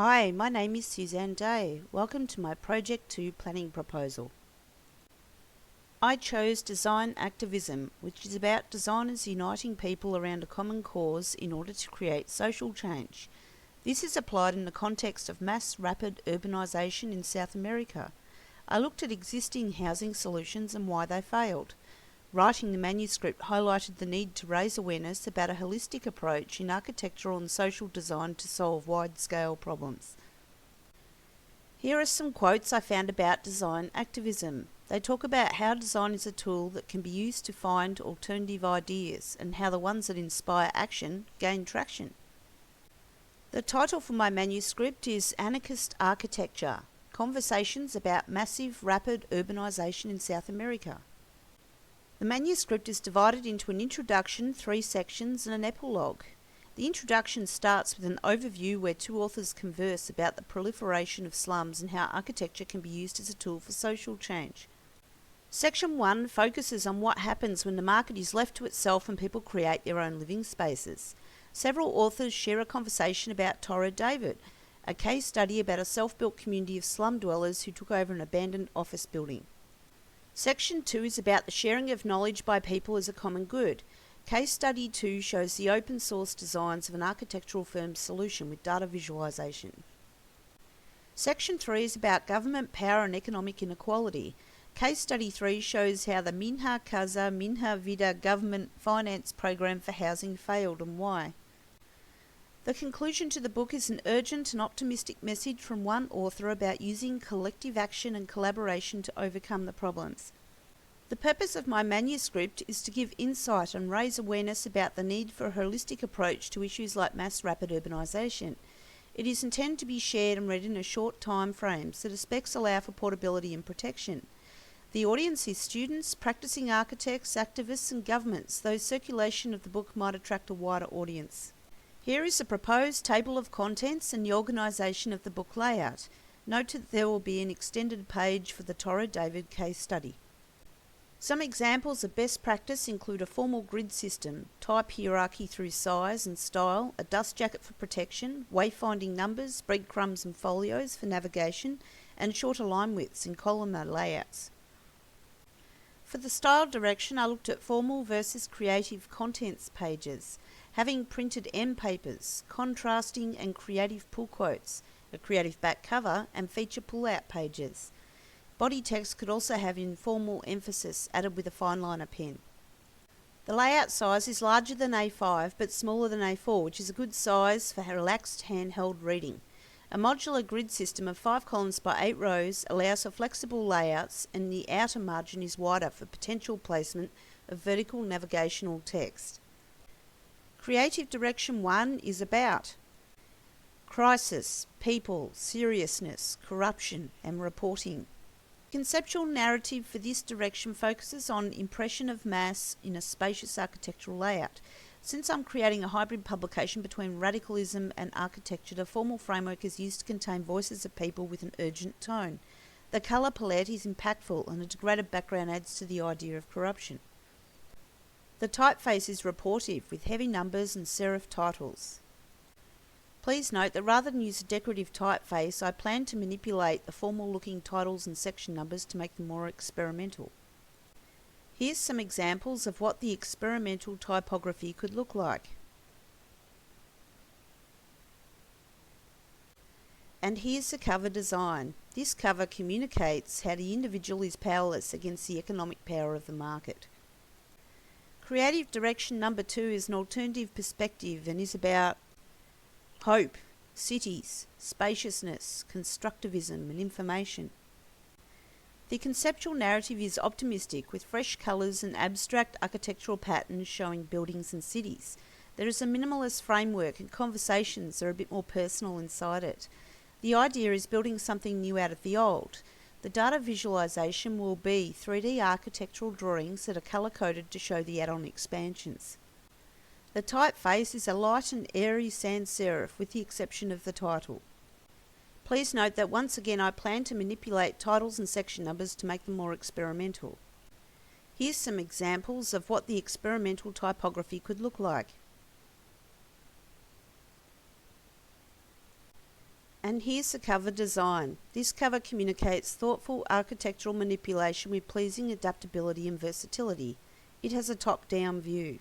Hi, my name is Suzanne Day. Welcome to my Project 2 planning proposal. I chose design activism, which is about designers uniting people around a common cause in order to create social change. This is applied in the context of mass rapid urbanisation in South America. I looked at existing housing solutions and why they failed. Writing the manuscript highlighted the need to raise awareness about a holistic approach in architectural and social design to solve wide-scale problems. Here are some quotes I found about design activism. They talk about how design is a tool that can be used to find alternative ideas and how the ones that inspire action gain traction. The title for my manuscript is Anarchist Architecture: Conversations about Massive Rapid Urbanisation in South America. The manuscript is divided into an introduction, 3 sections, and an epilogue. The introduction starts with an overview where 2 authors converse about the proliferation of slums and how architecture can be used as a tool for social change. Section 1 focuses on what happens when the market is left to itself and people create their own living spaces. Several authors share a conversation about Torre David, a case study about a self-built community of slum dwellers who took over an abandoned office building. Section 2 is about the sharing of knowledge by people as a common good. Case study 2 shows the open source designs of an architectural firm's solution with data visualization. Section 3 is about government power and economic inequality. Case study 3 shows how the Minha Casa, Minha Vida government finance program for housing failed and why. The conclusion to the book is an urgent and optimistic message from one author about using collective action and collaboration to overcome the problems. The purpose of my manuscript is to give insight and raise awareness about the need for a holistic approach to issues like mass rapid urbanisation. It is intended to be shared and read in a short time frame so the specs allow for portability and protection. The audience is students, practicing architects, activists and governments, though circulation of the book might attract a wider audience. Here is the proposed table of contents and the organisation of the book layout. Note that there will be an extended page for the Torre David case study. Some examples of best practice include a formal grid system, type hierarchy through size and style, a dust jacket for protection, wayfinding numbers, breadcrumbs and folios for navigation, and shorter line widths in columnar layouts. For the style direction, I looked at formal versus creative contents pages, having printed M papers, contrasting and creative pull quotes, a creative back cover, and feature pull-out pages. Body text could also have informal emphasis added with a fine liner pen. The layout size is larger than A5 but smaller than A4, which is a good size for relaxed handheld reading. A modular grid system of 5 columns by 8 rows allows for flexible layouts, and the outer margin is wider for potential placement of vertical navigational text. Creative Direction 1 is about crisis, people, seriousness, corruption and reporting. Conceptual narrative for this direction focuses on impression of mass in a spacious architectural layout. Since I'm creating a hybrid publication between radicalism and architecture, the formal framework is used to contain voices of people with an urgent tone. The colour palette is impactful and a degraded background adds to the idea of corruption. The typeface is reportive with heavy numbers and serif titles. Please note that rather than use a decorative typeface, I plan to manipulate the formal-looking titles and section numbers to make them more experimental. Here's some examples of what the experimental typography could look like. And here's the cover design. This cover communicates how the individual is powerless against the economic power of the market. Creative Direction number 2 is an alternative perspective and is about hope, cities, spaciousness, constructivism and information. The conceptual narrative is optimistic with fresh colours and abstract architectural patterns showing buildings and cities. There is a minimalist framework and conversations are a bit more personal inside it. The idea is building something new out of the old. The data visualization will be 3D architectural drawings that are colour-coded to show the add-on expansions. The typeface is a light and airy sans serif with the exception of the title. Please note that once again I plan to manipulate titles and section numbers to make them more experimental. Here's some examples of what the experimental typography could look like. And here's the cover design. This cover communicates thoughtful architectural manipulation with pleasing adaptability and versatility. It has a top-down view.